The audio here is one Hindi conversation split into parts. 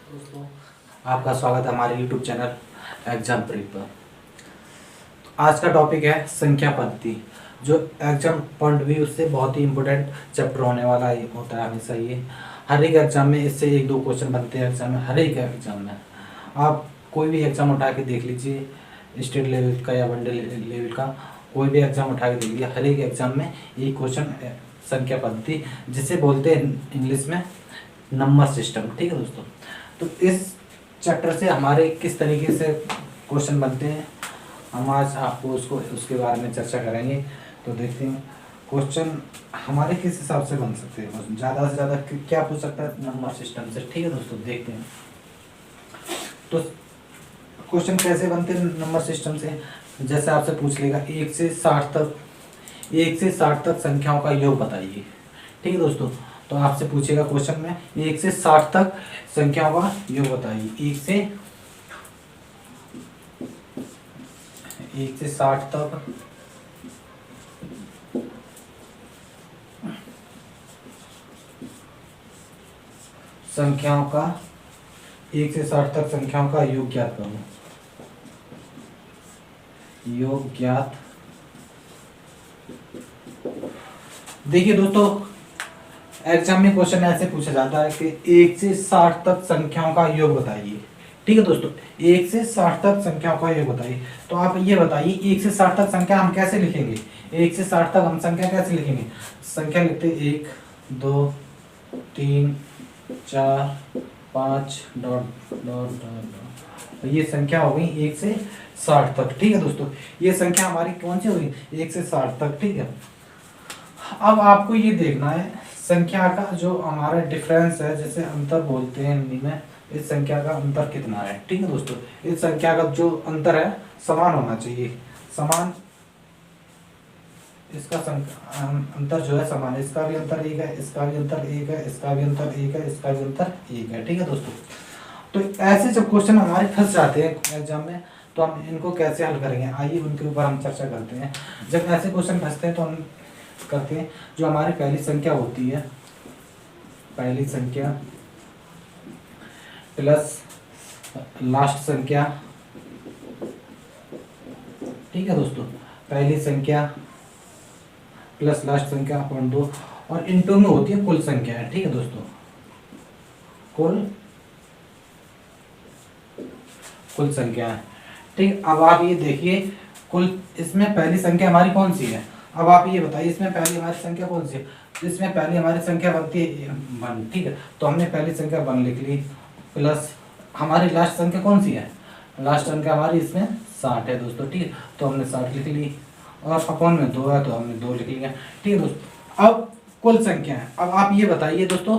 दोस्तों, आपका स्वागत है हमारे YouTube चैनल एग्जाम प्रीप पर। आज का टॉपिक है संख्या पद्धति, जो एग्जाम पॉइंट भी उससे बहुत ही इम्पोर्टेंट चैप्टर होने वाला होता है हमेशा। ये हर एक एग्जाम में इससे एक दो क्वेश्चन बनते हैं एग्जाम में, हर एक एग्जाम में। आप कोई भी एग्जाम उठा के देख लीजिए, स्टेट लेवल का या वनडे लेवल का, कोई भी एग्जाम उठा के देख लीजिए, हर एक एग्जाम में ये क्वेश्चन संख्या पद्धति, जिसे बोलते हैं इंग्लिश में नंबर सिस्टम। ठीक है दोस्तों, तो इस चैप्टर से हमारे किस तरीके से क्वेश्चन बनते हैं, हम आज आपको उसके बारे में चर्चा करेंगे। तो देखते हैं क्वेश्चन हमारे किस हिसाब से बन सकते हैं, ज़्यादा से ज़्यादा क्या पूछ सकता है नंबर सिस्टम से। ठीक है दोस्तों, देखते हैं तो क्वेश्चन कैसे बनते हैं नंबर सिस्टम से। जैसे आपसे पूछ लेगा 1 से 60 तक संख्याओं का योग बताइए। ठीक है दोस्तों, तो आपसे पूछेगा क्वेश्चन में 1 से 60 तक संख्याओं का योग बताइए। 1 से 60 तक संख्याओं का 1 से 60 तक संख्याओं का योग ज्ञात करो। योग ज्ञात। देखिए दोस्तों, एग्जाम में क्वेश्चन ऐसे पूछा जाता है कि 1 से 60 तक संख्याओं का योग बताइए। ठीक है दोस्तों, 1 से 60 तक संख्याओं का योग बताइए। तो आप ये बताइए 1 से 60 तक संख्या हम कैसे लिखेंगे। 1 से 60 तक हम संख्या कैसे लिखेंगे। संख्या लिखते 1 2 3 4 5 डॉट डॉट डॉट। ये संख्या हो गई 1 से 60 तक। ठीक है दोस्तों, ये संख्या हमारी कौन सी होगी 1 से 60 तक। ठीक है, अब आपको ये देखना है संख्या का जो हमारा डिफरेंस है, जैसे अंतर बोलते हैं हिंदी में, इस संख्या का अंतर कितना है। ठीक है दोस्तों, इस संख्या का जो अंतर है समान होना चाहिए। समान, इसका अंतर जो है समान, इसका भी अंतर 1 है, इसका भी अंतर 1 है, इसका भी अंतर 1 है, इसका भी अंतर 1 है। ठीक है दोस्तों, तो ऐसे जब क्वेश्चन हमारे फंस जाते हैं एग्जाम में, तो हम इनको कैसे हल करेंगे, आइए उनके ऊपर हम चर्चा करते हैं। जब ऐसे क्वेश्चन फंसते हैं तो हम करते हैं, जो हमारी पहली संख्या होती है, पहली संख्या प्लस लास्ट संख्या। ठीक है दोस्तों, पहली संख्या प्लस लास्ट संख्या अपॉन 2, और इनटू में होती है कुल संख्या है। ठीक है दोस्तों, कुल संख्या है। ठीक, अब आप ये देखिए कुल, इसमें पहली संख्या हमारी कौन सी है। अब आप ये बताइए इसमें पहली हमारी संख्या कौन सी है। इसमें पहली हमारी संख्या बनती है 1। ठीक है, तो हमने पहली संख्या 1 लिख ली, प्लस हमारी लास्ट संख्या कौन सी है, लास्ट संख्या हमारी इसमें 60 है दोस्तों। ठीक है, तो हमने 60 लिख ली, और अपॉन में 2 है तो हमने 2 लिख लिया। ठीक है दोस्तों, अब कुल संख्या है। अब आप ये बताइए दोस्तों,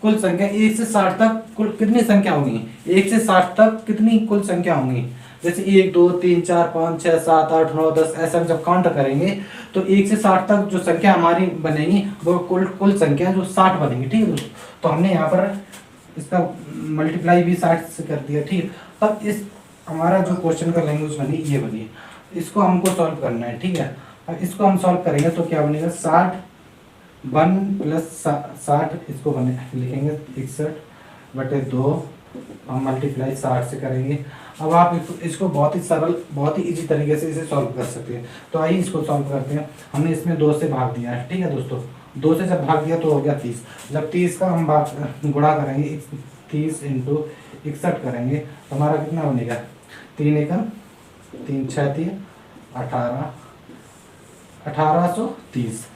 कुल संख्या 1 से 60 तक कुल कितनी संख्या होंगी। 1 से 60 तक कितनी कुल संख्या होंगी। जैसे 1 2 3 4 5 6 7 8 9 10, ऐसा जब काउंट करेंगे तो 1 से 60 तक जो संख्या हमारी बनेगी वो कुल संख्या जो 60 बनेगी। ठीक है दोस्तों, तो हमने यहाँ पर इसका मल्टीप्लाई भी 60 से कर दिया। ठीक है, अब इस हमारा जो क्वेश्चन का लैंग्वेज बनी ये बनी, इसको हमको सॉल्व करना है। ठीक है, अब इसको हम सॉल्व करेंगे तो क्या बनेगा 60 1 प्लस 60, इसको बने लिखेंगे 61/2, हम मल्टीप्लाई 60 से करेंगे। अब आप इसको बहुत ही सरल, बहुत ही इजी तरीके से इसे सॉल्व कर सकते हैं। तो आइए इसको सॉल्व करते हैं। हमने इसमें 2 से भाग दिया है। ठीक है दोस्तों, 2 से जब भाग दिया तो हो गया 30। जब 30 का हम गुणा करेंगे 30 इंटू 61 करेंगे तो हमारा कितना बनेगा 3 एकम 3 6 3 18, 1830।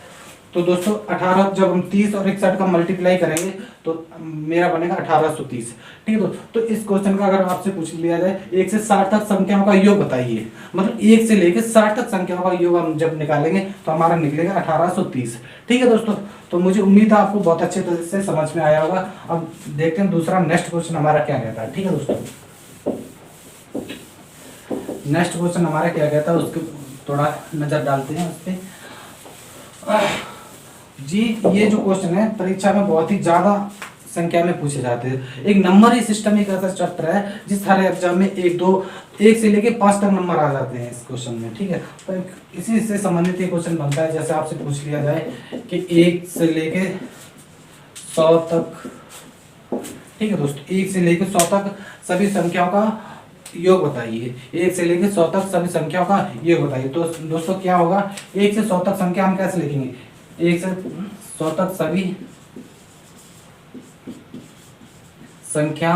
तो दोस्तों 18 जब हम 30 और 61 का मल्टीप्लाई करेंगे तो मेरा बनेगा 1830। ठीक है दोस्तों, तो इस क्वेश्चन का अगर आपसे पूछ लिया जाए 1 से 60 तक संख्याओं का योग बताइए, मतलब 1 से लेकर 60 तक संख्याओं का योग हम जब निकालेंगे तो हमारा निकलेगा 1830। ठीक है दोस्तों, तो मुझे उम्मीद है आपको बहुत अच्छे तरह से समझ में आया होगा। अब देखते हैं दूसरा नेक्स्ट क्वेश्चन हमारा क्या कहता है। ठीक है दोस्तों, नेक्स्ट क्वेश्चन हमारा क्या कहता है उसके थोड़ा नजर डालते हैं उस पर। जी, ये जो क्वेश्चन है परीक्षा में बहुत ही ज्यादा संख्या में पूछे जाते हैं। एक नंबर ही सिस्टम एक ऐसा चैप्टर है जिस हर एग्जाम में 1 से लेके 5 तक नंबर आ जाते हैं इस क्वेश्चन में। ठीक है, तो इसी से संबंधित ये क्वेश्चन बनता है। जैसे आपसे पूछ लिया जाए कि 1 से लेके 100 तक ठीक है दोस्तों, 1 से लेकर 100 तक सभी संख्याओं का योग बताइए। 1 से लेकर 100 तक सभी संख्याओं का योग बताइए। तो दोस्तों क्या होगा, 1 से 100 तक संख्या हम कैसे लिखेंगे, 1 से 100 तक सभी संख्या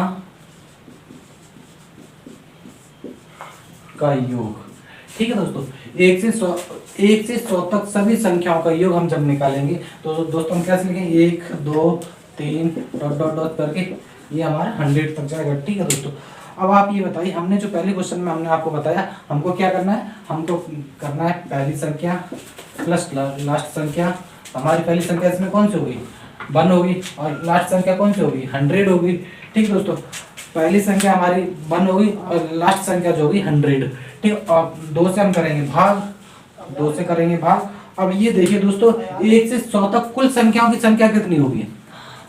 का योग। ठीक है दोस्तों, 1 से 100 तक सभी संख्याओं का योग हम जब निकालेंगे तो दोस्तों हम कैसे लिखेंगे, 1 2 3 डॉट डॉट डॉट करके ये हमारा 100 तक जाएगा। ठीक है दोस्तों, अब आप ये बताइए, हमने जो पहले क्वेश्चन में हमने आपको बताया हमको क्या करना है, हमको करना है पहली संख्या प्लस लास्ट संख्या। हमारी पहली संख्या इसमें कौन सी होगी, 1 होगी, और लास्ट संख्या कौन सी होगी, 100 होगी। ठीक है दोस्तों, पहली संख्या हमारी 1 होगी और लास्ट संख्या जो होगी 100। ठीक, और 2 से हम करेंगे भाग, 2 से करेंगे भाग। अब ये देखिए दोस्तों, 1 से 100 तक कुल संख्याओं की संख्या कितनी होगी,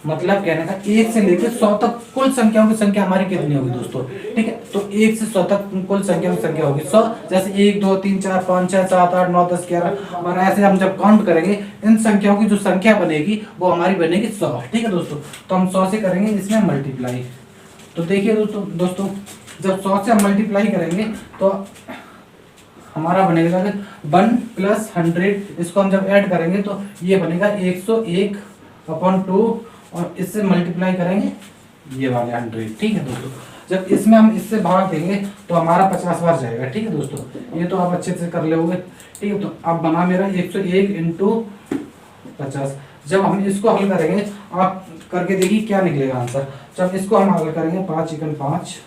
मतलब कहने का 1 से लेकर 100 तक कुल संख्याओं की संख्या हमारी कितनी होगी दोस्तों। ठीक है, तो 1 से 100 तक कुल संख्याओं की संख्या होगी 100। जैसे 1 2 3 4 5 6 7 8 9 10 11 और ऐसे हम जब काउंट करेंगे इन संख्याओं की जो संख्या बनेगी वो हमारी बनेगी 100। ठीक है दोस्तों, तो हम 100 से करेंगे इसमें मल्टीप्लाई। तो देखिए दोस्तों जब 100 से हम मल्टीप्लाई करेंगे तो हमारा बनेगा 1 प्लस 100, इसको हम जब ऐड करेंगे तो ये बनेगा 101/2 और इससे मल्टीप्लाई करेंगे ये वाले 100। ठीक है दोस्तों, जब इसमें हम इससे भाग देंगे तो हमारा 50 बार जाएगा। ठीक है दोस्तों, ये तो आप अच्छे से कर लोगे। ठीक है, तो अब बना मेरा 101 इंटू 50। जब हम इसको हल करेंगे, आप करके देखिए क्या निकलेगा आंसर। जब इसको हम हल करेंगे 5 एकन 5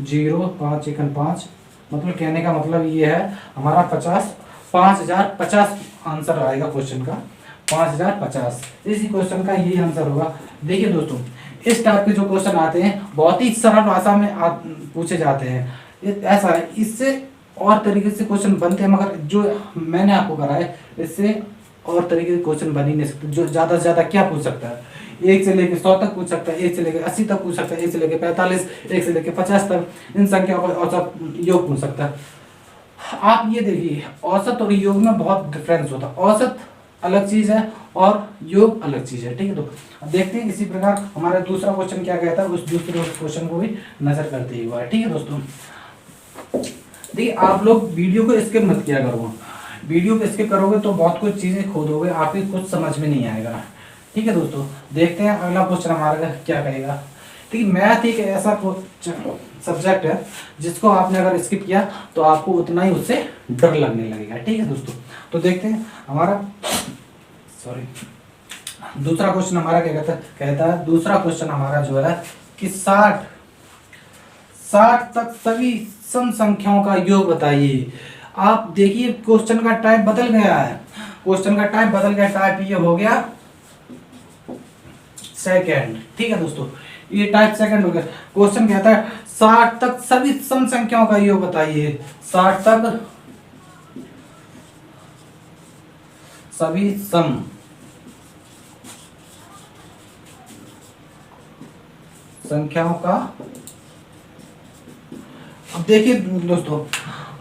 0 5 एकन 5, मतलब कहने का मतलब ये है हमारा 5050 आंसर आएगा क्वेश्चन का, 5050। इसी क्वेश्चन का यही आंसर होगा। देखिए दोस्तों, इस टाइप के जो क्वेश्चन आते हैं बहुत ही सरल भाषा में पूछे जाते हैं। ऐसा है, इससे और तरीके से क्वेश्चन बनते हैं, मगर जो मैंने आपको कराया इससे और तरीके से क्वेश्चन बन ही नहीं सकते। जो ज्यादा से ज्यादा क्या पूछ सकता है, 1 से लेकर 100 तक पूछ सकता है, 1 से लेकर 80 तक पूछ सकता है, 1 से लेकर 45, 1 से लेकर 50 तक इन संख्याओं का औसत योग पूछ सकता है। आप ये देखिए, औसत और योग में बहुत डिफरेंस होता है। औसत अलग चीज है और योग अलग चीज है। ठीक है, तो अब देखते हैं इसी प्रकार हमारा दूसरा क्वेश्चन क्या कहता है, उस दूसरे क्वेश्चन को भी नजर करते हुए। ठीक है दोस्तों, देखिए आप लोग वीडियो को स्किप मत किया करो। वीडियो को स्किप करोगे तो बहुत कुछ चीजें खोदोगे, आपको कुछ समझ में नहीं आएगा। ठीक है दोस्तों, देखते हैं अगला क्वेश्चन हमारा क्या कहेगा। ठीक है, मैथ एक ऐसा सब्जेक्ट है जिसको आपने अगर स्किप किया तो आपको उतना ही उससे डर लगने लगेगा। ठीक है दोस्तों, तो देखते हैं हमारा दूसरा क्वेश्चन हमारा क्या कहता है। दूसरा क्वेश्चन हमारा जो है कि 60 तक सभी सम संख्याओं का योग बताइए। आप देखिए क्वेश्चन का टाइप बदल गया है, क्वेश्चन का टाइप बदल गया, टाइप ये हो गया सेकंड। ठीक है दोस्तों, ये टाइप सेकंड हो गया। क्वेश्चन कहता है 60 तक सभी सम संख्याओं का योग बताइए। 60 तक सभी सम संख्याओं का। अब देखिए दोस्तों,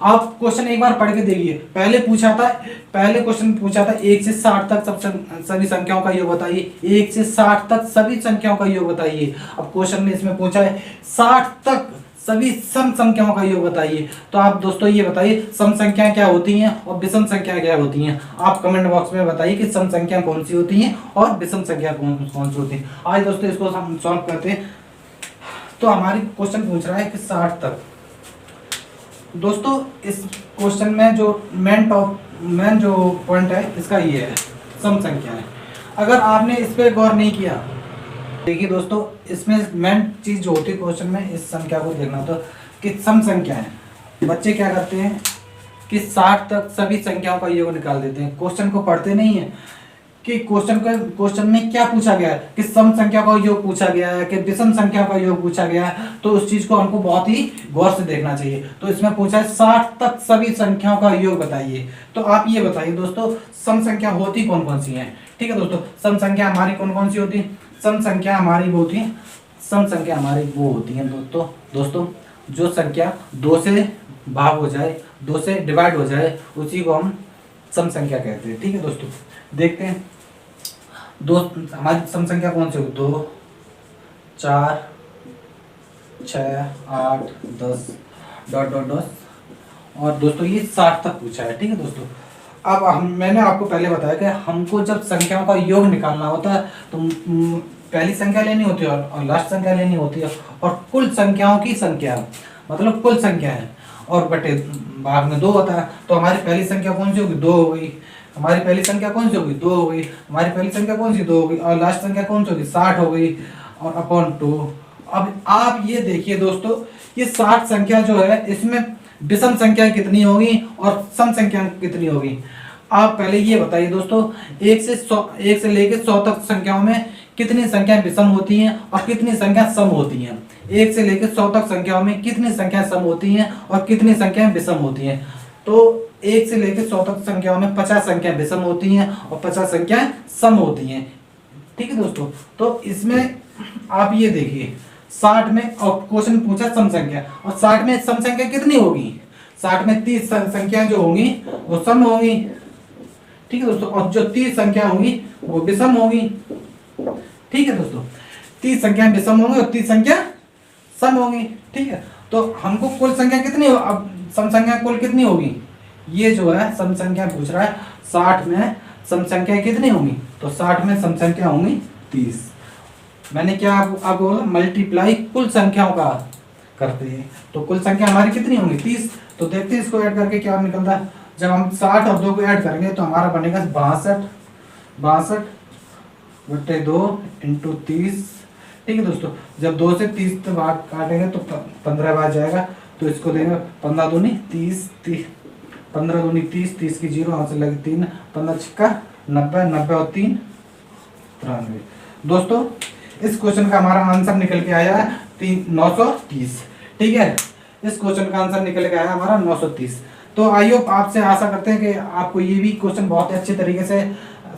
आप क्वेश्चन एक बार पढ़ के देखिए। पहले क्वेश्चन पूछा था 1 से 60 तक सभी संख्याओं का योग बताइए। 1 से 60 तक सभी संख्याओं का योग बताइए। अब क्वेश्चन में इसमें पूछा है 60 तक सभी सम संख्याओं का योग बताइए। तो आप दोस्तों ये बताइए सम संख्याएं क्या होती हैं और विषम संख्याएं क्या होती हैं। आप कमेंट बॉक्स में बताइए कि सम संख्या कौन सी होती हैं और विषम संख्या कौन सी होती हैं। आज दोस्तों इसको हम सॉल्व करते हैं। तो हमारी क्वेश्चन पूछ रहा है कि 60 तक। दोस्तों इस क्वेश्चन में जो मेन जो पॉइंट है इसका ये है, सम संख्या है। अगर आपने इस पे गौर नहीं किया, देखिए दोस्तों इसमें मेन चीज जो होती है क्वेश्चन में, इस संख्या को देखना तो कि सम संख्या है। बच्चे क्या करते हैं कि 60 तक सभी संख्याओं का योग निकाल देते हैं, क्वेश्चन को पढ़ते नहीं है कि क्वेश्चन में क्या पूछा गया है, कि सम संख्या का योग पूछा गया है कि विषम संख्या का योग पूछा गया है। तो उस चीज को हमको बहुत ही गौर से देखना चाहिए। तो इसमें पूछा है 60 तक सभी संख्याओं का योग बताइए। तो आप ये बताइए दोस्तों सम संख्या होती कौन कौन सी हैं। ठीक है दोस्तों, सम संख्या हमारी कौन कौन सी होती है। सम संख्या हमारी वो होती है, सम संख्या हमारी वो होती है दोस्तों जो संख्या 2 से भाग हो जाए, 2 से डिवाइड हो जाए, उसी को हम सम संख्या कहते हैं। ठीक है दोस्तों, देखते हैं हमारी सम संख्या कौन सी होगी। 2 4 6 8 10 डॉट डॉट डॉट। और दोस्तों ये 60 तक पूछा है, ठीक है दोस्तों। अब मैंने आपको पहले बताया कि हमको जब संख्याओं का योग निकालना होता है तो पहली संख्या लेनी होती है और लास्ट संख्या लेनी होती है, और कुल संख्याओं की संख्या मतलब कुल संख्या है और बटे भाग में 2 होता है। तो हमारी पहली संख्या कौन सी होगी, 2 हो गई। हमारी पहली संख्या कौन सी होगी, 2 हो गई। हमारी पहली संख्या कौन सी, 2 हो गई। और लास्ट संख्या कौन सी होगी, 60 हो गई और अपॉन 2। अब आप ये देखिए दोस्तों, ये 60 संख्या जो है इसमें विषम संख्या कितनी होगी और सम संख्या कितनी होगी। आप पहले ये बताइए दोस्तों, 1 से लेके 100 तक संख्याओं में कितनी संख्याएं विषम होती हैं और कितनी संख्या सम होती हैं। 1 से लेकर 100 तक संख्याओं में कितनी संख्या सम होती हैं और कितनी संख्याएं विषम होती हैं। तो 1 से लेकर 100 तक संख्याओं में 50 संख्या विषम होती हैं और 50 संख्याएं सम होती हैं, ठीक है दोस्तों। तो इसमें आप ये देखिए 60 में, और क्वेश्चन पूछा सम संख्या, और 60 में सम संख्या कितनी होगी, 60 में 30 संख्याएं जो होंगी वो सम होंगी, ठीक है दोस्तों। और जो 30 संख्या होंगी वो विषम होगी, ठीक है दोस्तों। 30 संख्याएं विषम होंगी और 30 संख्या सम होंगी, ठीक है। तो हमको कुल संख्या कितनी हो, अब सम संख्या कुल कितनी होगी, ये जो है सम संख्या पूछ रहा है। 60 में सम संख्या कितनी होंगी, तो 60 में सम संख्या होंगी 30। मैंने क्या आपको बोला, मल्टीप्लाई कुल संख्याओं का करते हैं। तो कुल संख्या हमारी कितनी होंगी, 30। तो देखते हैं इसको ऐड करके क्या निकलता है। जब हम 60 और 2 को ऐड करेंगे तो हमारा बनेगा 62 बटे 2 इंटू 30, ठीक है दोस्तों। जब 2 से 30 तक भाग काटेंगे तो 15 बार जाएगा, तो इसको देंगे 15 दूनी 30, 15 दूनी 30, 30 की 0 यहाँ से लगे 3, 15 छिक्का 90, 90 और 3 93। दोस्तों इस क्वेश्चन का हमारा आंसर निकल के आया है 930, ठीक है। इस क्वेश्चन का आंसर निकल के आया हमारा 930। तो आई होप आपसे आशा करते हैं कि आपको ये भी क्वेश्चन बहुत अच्छे तरीके से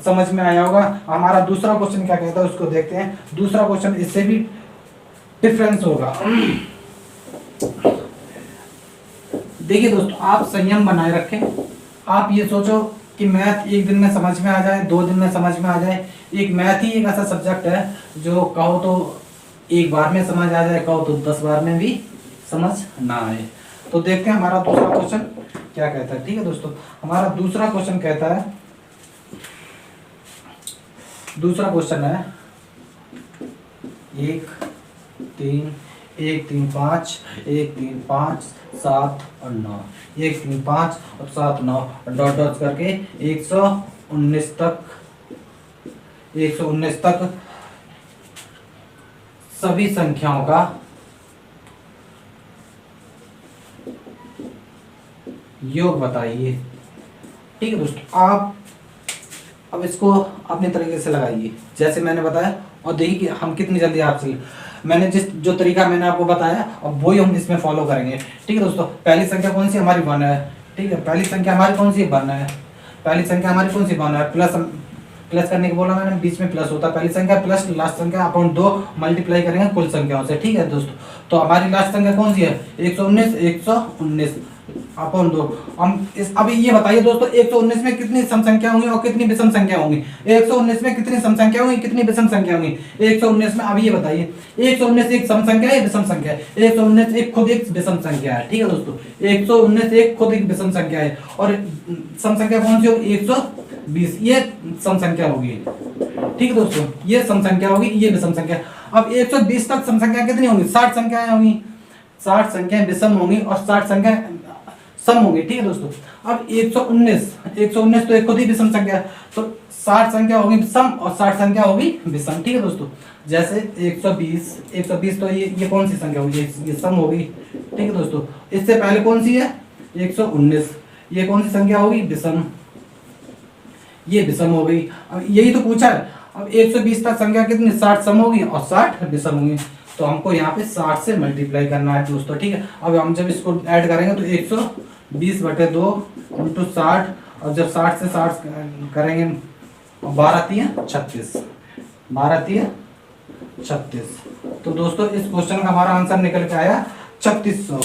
समझ में आया होगा। हमारा दूसरा क्वेश्चन क्या कहता है उसको देखते हैं। दूसरा क्वेश्चन इससे भी डिफरेंस होगा। देखिए दोस्तों, आप संयम बनाए रखें। आप ये सोचो कि मैथ एक दिन में समझ में आ जाए, 2 दिन में समझ में आ जाए। एक मैथ ही एक ऐसा सब्जेक्ट है जो कहो तो एक बार में समझ आ जाए, कहो तो 10 बार में भी समझ ना आए। तो देखते हैं हमारा दूसरा क्वेश्चन क्या कहता है, ठीक है दोस्तों। हमारा दूसरा क्वेश्चन कहता है, दूसरा क्वेश्चन है 1 3 1 3 5 1 3 5 7 और 9, 1 3 5 और 7 9 डॉट डॉट करके 119 तक सभी संख्याओं का योग बताइए, ठीक है दोस्तों। आप अब इसको अपने तरीके से लगाइए जैसे मैंने बताया, और देखिए कि हम कितनी जल्दी आपसे, मैंने जो तरीका मैंने आपको बताया अब वही हम इसमें फॉलो करेंगे, ठीक है दोस्तों। पहली संख्या कौन सी हमारी 1 है, ठीक है। पहली संख्या हमारी कौन सी 1 है, पहली संख्या हमारी कौन सी 1 है। प्लस करने को बोला मैंने, बीच में प्लस होता है। पहली संख्या प्लस लास्ट संख्या अपॉन 2 मल्टीप्लाई करेंगे कुल संख्याओं से, ठीक है दोस्तों। तो हमारी लास्ट संख्या कौन सी है, 119 अपॉन 2। हम इस अभी ये बताइए दोस्तों, 119 में कितनी सम संख्या होंगी और कितनी विषम संख्या होंगी। 119 में कितनी सम संख्या होंगी, कितनी विषम संख्या होंगी। 119 में अभी ये बताइए, 119 एक सम संख्या है, विषम संख्या है। 119 एक खुद एक विषम संख्या है, ठीक है दोस्तों। 119 एक खुद एक विषम संख्या है, और सम संख्या कौन सी होगी, 120, ये सम संख्या होगी, ठीक है दोस्तों। ये सम संख्या होगी, ये विषम संख्या। अब 120 तक सम संख्या कितनी होंगी, 60 संख्याएं होंगी। 60 संख्याएं विषम होंगी और 60 संख्या सम होंगी, ठीक है दोस्तों। अब 119 तो एक खुद ही विषम संख्या है, तो 60 संख्या होगी सम और 60 संख्या होगी विषम, ठीक है दोस्तों। जैसे 120 तो ये कौन सी संख्या होगी, ये सम होगी, ठीक है दोस्तों। इससे पहले कौन सी है, 119, ये कौन सी संख्या होगी, विषम, ये विषम हो गई। अब यही तो पूछा है। अब 120 तक संख्या कितनी, 60 सम होगी और 60 विषम होगी। तो हमको यहाँ पे 60 से मल्टीप्लाई करना है दोस्तों, ठीक है। अब हम जब इसको ऐड करेंगे तो 120 बटे 2 इंटू 60, और जब 60 से 60 करेंगे 12 तिया 36, 12 तिया 36। तो दोस्तों इस क्वेश्चन का हमारा आंसर निकल के आया 3600।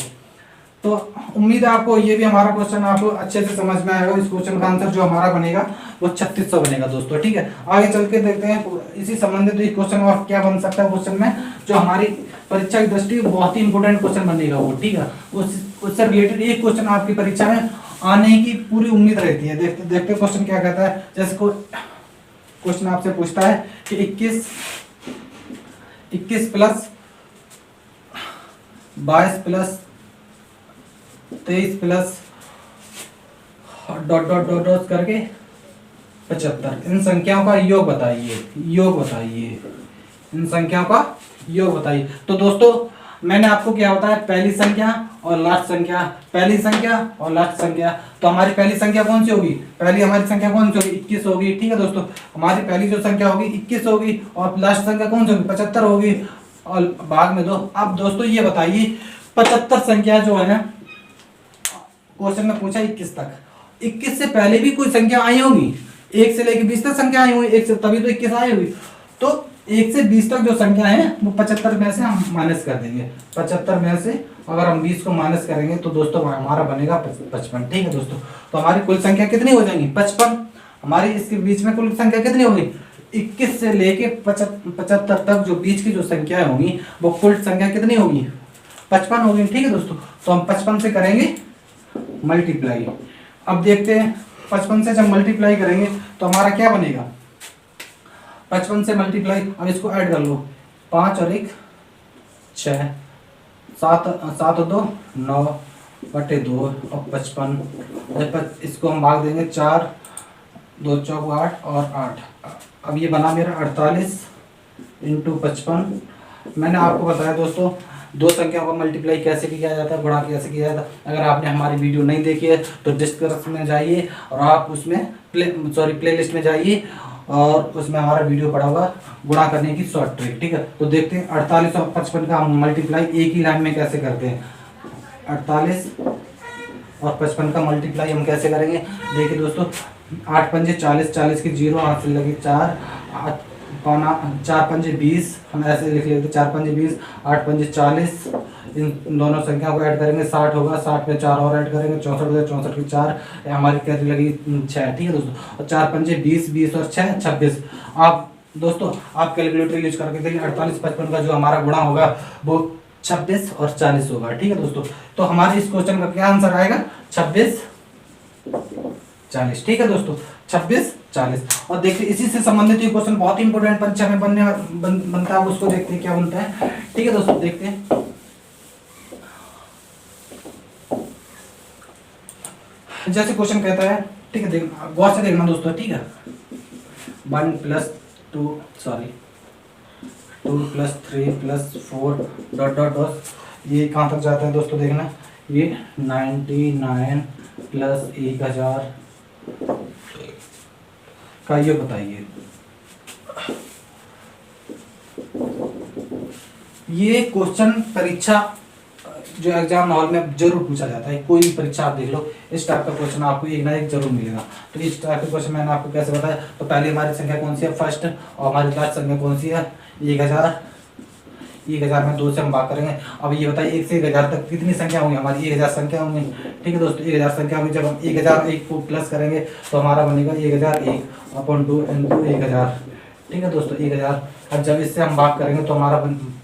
तो उम्मीद है आपको ये भी हमारा क्वेश्चन आपको अच्छे से समझ में आएगा। इस क्वेश्चन का आंसर जो हमारा बनेगा वो 3600 बनेगा दोस्तों, ठीक है। आगे चल के देखते हैं इसी संबंधित क्वेश्चन और क्या बन सकता है क्वेश्चन में। जो हमारी परीक्षा की दृष्टि बहुत ही इंपॉर्टेंट क्वेश्चन बनेगा वो, ठीक है। उससे रिलेटेड एक क्वेश्चन आपकी परीक्षा में आने की पूरी उम्मीद रहती है। देखते देखते क्वेश्चन क्या कहता है। जैसे क्वेश्चन आपसे पूछता है कि 21 plus 22 plus 23 plus dot dot dot dot करके 75, इन संख्याओं का योग बताइए। इन संख्याओं का योग बताइए। तो दोस्तों मैंने आपको क्या बताया, पहली संख्या और लास्ट संख्या, पहली संख्या और लास्ट संख्या। तो हमारी पहली संख्या कौन सी होगी, पहली हमारी संख्या कौन सी होगी, 21 होगी, ठीक है दोस्तों। हमारी पहली जो संख्या होगी 21 होगी और लास्ट संख्या कौन सी होगी, 75 होगी और भाग में 2। अब दोस्तों ये बताइए 75 संख्या जो है क्वेश्चन में पूछा 21 तक, 21 से पहले भी कोई संख्या आई होगी, 1 से लेकर 20 तक संख्या आई होगी, 1 से तभी तो 21 आई होगी। तो 1 से 20 तक जो संख्या है वो 75 में से हम माइनस कर देंगे। 75 में से अगर हम 20 को माइनस करेंगे तो दोस्तों हमारा बनेगा 55, ठीक है दोस्तों। तो हमारी कुल संख्या कितनी हो जाएंगी, 55। हमारी इसके बीच में कुल संख्या कितनी होगी, 21 से लेके 75 तक जो बीच की जो संख्याएं होंगी वो कुल संख्या कितनी होगी, 55 होगी, ठीक है दोस्तों। तो हम 55 से करेंगे मल्टीप्लाई। अब देखते हैं 55 से जब मल्टीप्लाई करेंगे तो हमारा क्या बनेगा, 55 से मल्टीप्लाई, अब इसको ऐड कर लो, 5 और 1 6, 7 और 2 9 बटे 2 और 55। इसको हम भाग देंगे 4 2 चौक 8 और 8। अब ये बना मेरा 48 इंटू 55। मैंने आपको बताया दोस्तों दो संख्याओं का मल्टीप्लाई कैसे किया जाता है, गुणा कैसे किया जाता है। अगर आपने हमारी वीडियो नहीं देखी है तो डिस्क्रिप्शन में जाइए और आप उसमें प्लेलिस्ट में जाइए और उसमें हमारा वीडियो पड़ा होगा गुणा करने की शॉर्ट ट्रिक, ठीक है। तो देखते हैं 48 और 55 का हम मल्टीप्लाई एक ही लाइन में कैसे करते हैं। 48 और 55 का मल्टीप्लाई हम कैसे करेंगे, देखिए दोस्तों 8 पंजे 40, 40 की 0 हाथ से लगे 4, 4 पंजे 20, हम ऐसे लिख लेते 4 पंजे 20, 8 पंजे 40। इन दोनों संख्याओं को ऐड करेंगे 60 होगा, 60 में 4 और ऐड करेंगे 64, 64 की 4, हमारी कैसे लगी 6, ठीक है दोस्तों। और 4 पंजे 20, 20 और 6 26। आप दोस्तों आप कैलकुलेटर यूज करके देखिए 48 55 का जो हमारा गुणा होगा वो 26 और 40 होगा, ठीक है दोस्तों। तो हमारे इस क्वेश्चन का क्या आंसर आएगा, 26 40, ठीक है दोस्तों, 26 40। और देखिए इसी से संबंधित ये क्वेश्चन बहुत इंपॉर्टेंट परीक्षा में बनता है, उसको देखते हैं क्या बनता है, ठीक है दोस्तों। देखते हैं जैसे क्वेश्चन कहता है, ठीक है, गौर से देखना दोस्तों, ठीक है। 1 + 2 2 + 3 + 4 डॉट डॉट डॉट, ये कहाँ तक जाता है दोस्तों, देखना ये 99 + 1000 का ये बताइए। ये क्वेश्चन परीक्षा जो एग्जाम हॉल में जरूर पूछा जाता है, कोई भी परीक्षा आप देख लो इस टाइप का क्वेश्चन आपको एक ना एक जरूर मिलेगा। तो इस टाइप के क्वेश्चन मैंने आपको कैसे बताया, तो पहले हमारी संख्या कौन सी है फर्स्ट, और हमारी लास्ट संख्या कौन सी है 1000। 1000 में 2 से हम भाग करेंगे। अब ये बताइए 1 से 1000 तक कितनी संख्या होंगी, हमारी 1000 संख्या होंगी, ठीक है दोस्तों। 1000 संख्या होगी, जब हम 1001 को प्लस करेंगे तो हमारा बनेगा 1001 अपॉन 2 इंटू 1000, ठीक है दोस्तों 1000। अब जब इससे हम भाग करेंगे तो हमारा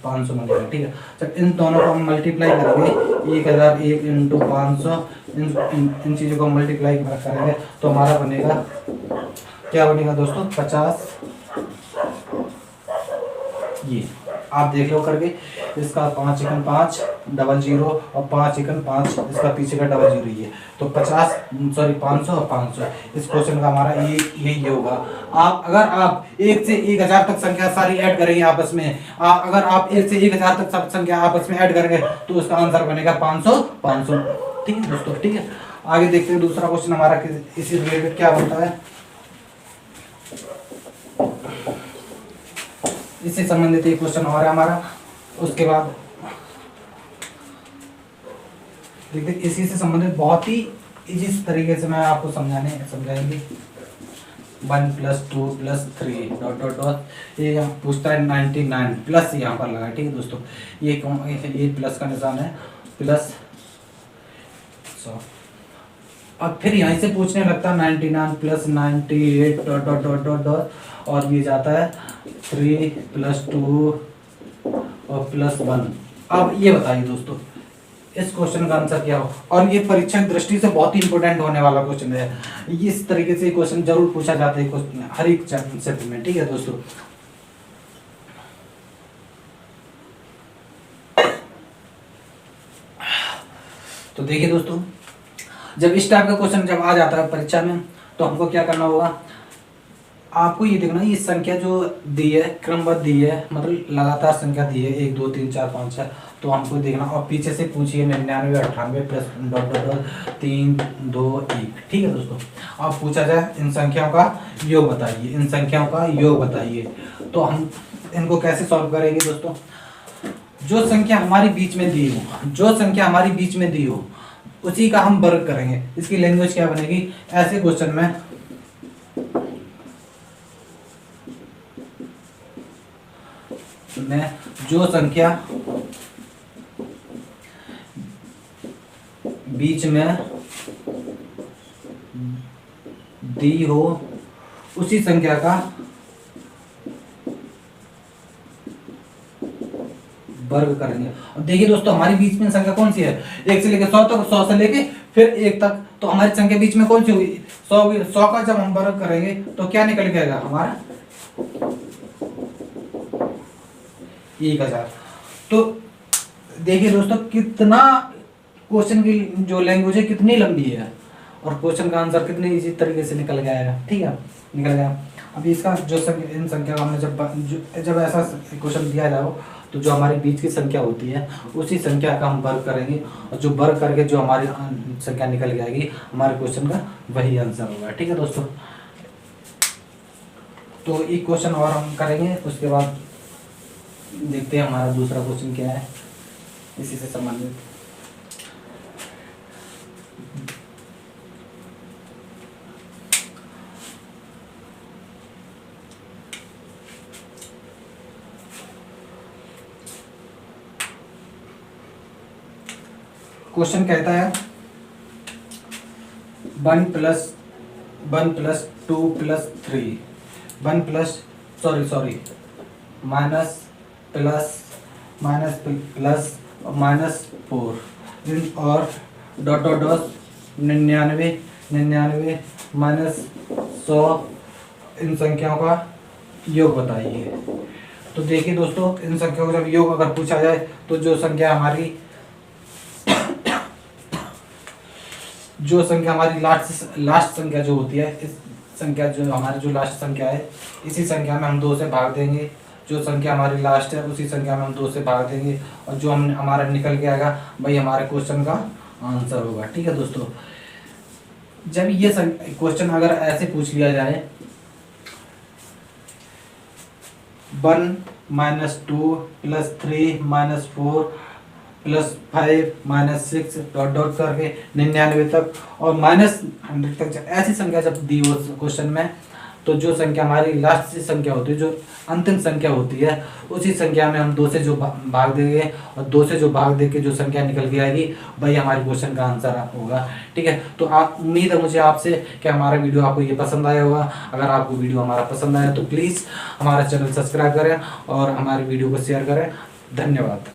500 बनेगा, ठीक है। जब इन दोनों को हम मल्टीप्लाई करेंगे 1001 इंटू 500, इन चीज़ों को मल्टीप्लाई करेंगे तो हमारा बनेगा क्या बनेगा दोस्तों 50। ये आप देख लो करके, इसका 5 × 5 00 और 5 × 5 इसका पीछे का 00 ये, तो 500 और 500 इस क्वेश्चन का हमारा यही होगा। आप अगर आप 1 से 1000 तक संख्या सारी ऐड करेंगे आपस में, अगर आप 1 से 1000 तक सब संख्या आपस में ऐड करेंगे तो उसका आंसर बनेगा 500, ठीक है दोस्तों, ठीक है। आगे देखते हैं दूसरा क्वेश्चन हमारा इसी रिलेटेड क्या बनता है, इससे संबंधित एक क्वेश्चन और है हमारा। उसके बाद देखते इसी से संबंधित बहुत ही इजी तरीके से मैं आपको समझाएंगे। 1 + 2 + 3 डॉट डॉट डॉट, ये यहाँ पूछता है 99 प्लस यहाँ पर लगा, ठीक है दोस्तों। ये प्लस का निशान है, प्लस 100। अब फिर यहीं से पूछने लगता है 99 + 98 dot dot dot dot dot, और ये जाता है 3 + 2 और +1। अब ये बताइए दोस्तों इस क्वेश्चन का आंसर क्या हो। और ये परीक्षा की दृष्टि से बहुत ही इंपॉर्टेंट होने वाला क्वेश्चन है। इस तरीके से क्वेश्चन जरूर पूछा जाता है क्वेश्चन हर एक चैप्टर में, ठीक है दोस्तों। तो देखिए दोस्तों, जब इस टाइप का क्वेश्चन जब आ जाता है परीक्षा में, तो हमको क्या करना होगा, आपको ये देखना ये संख्या जो दी है क्रमबद्ध दी है, मतलब लगातार संख्या दी है 1 2 3 4 5 6, तो हमको देखना। और पीछे से पूछिए 99 98 प्लस डॉट डॉट डॉट 3 2 1, ठीक है दोस्तों। अब पूछा जाए इन संख्याओं का योग बताइए, इन संख्याओं का योग बताइए। तो हम इनको कैसे सॉल्व करेंगे दोस्तों, जो संख्या हमारी बीच में दी हो, जो संख्या हमारी बीच में दी हो उसी का हम वर्ग करेंगे। इसकी लैंग्वेज क्या बनेगी, ऐसे क्वेश्चन में जो संख्या बीच में दी हो उसी संख्या का वर्ग करेंगे। और देखिए दोस्तों हमारी बीच में संख्या कौन सी है, 1 से लेकर 100 तक, 100 से लेके फिर 1 तक, तो हमारी संख्या बीच में कौन सी होगी 100 का जब हम वर्ग करेंगे तो क्या निकल के आएगा हमारा 1000। तो देखिए दोस्तों कितना क्वेश्चन की जो लैंग्वेज है कितनी लंबी है और क्वेश्चन का आंसर कितने इजी तरीके से निकल गया है, ठीक है निकल गया। अभी इसका जो इन संख्या का हमने जब ऐसा क्वेश्चन दिया जाओ तो जो हमारे बीच की संख्या होती है उसी संख्या का हम वर्ग करेंगे और जो वर्ग करके जो हमारी संख्या निकल के आएगी हमारे क्वेश्चन का वही आंसर होगा, ठीक है दोस्तों। तो एक क्वेश्चन और हम करेंगे, उसके बाद देखते हैं हमारा दूसरा क्वेश्चन क्या है इसी से संबंधित। क्वेश्चन कहता है 1 + 2 + 3 1 प्लस सॉरी माइनस प्लस -4 और डॉट डॉट डॉट 99 -100 इन संख्याओं का योग बताइए। तो देखिए दोस्तों इन संख्याओं का जब योग अगर पूछा जाए तो जो संख्या हमारी लास्ट संख्या जो होती है, इस संख्या जो हमारी जो लास्ट संख्या है इसी संख्या में हम 2 से भाग देंगे। जो संख्या हमारी लास्ट है उसी संख्या में हम 2 से भाग देंगे और जो हम हमारा निकल के आएगा वही हमारे क्वेश्चन का आंसर होगा, ठीक है दोस्तों। जब ये क्वेश्चन अगर ऐसे पूछ लिया जाए 1 - 2 + 3 - 4 +5 -6 डॉट डॉट करके 99 तक और -100 तक ऐसी संख्या जब दी हो क्वेश्चन में, तो जो संख्या हमारी लास्ट संख्या होती है, जो अंतिम संख्या होती है, उसी संख्या में हम 2 से जो भाग देंगे और 2 से जो भाग दे के जो संख्या निकल के आएगी वही हमारे क्वेश्चन का आंसर होगा, ठीक है। तो आप उम्मीद है मुझे आपसे कि हमारा वीडियो आपको ये पसंद आया होगा। अगर आपको वीडियो हमारा पसंद आया तो प्लीज़ हमारा चैनल सब्सक्राइब करें और हमारे वीडियो को शेयर करें। धन्यवाद।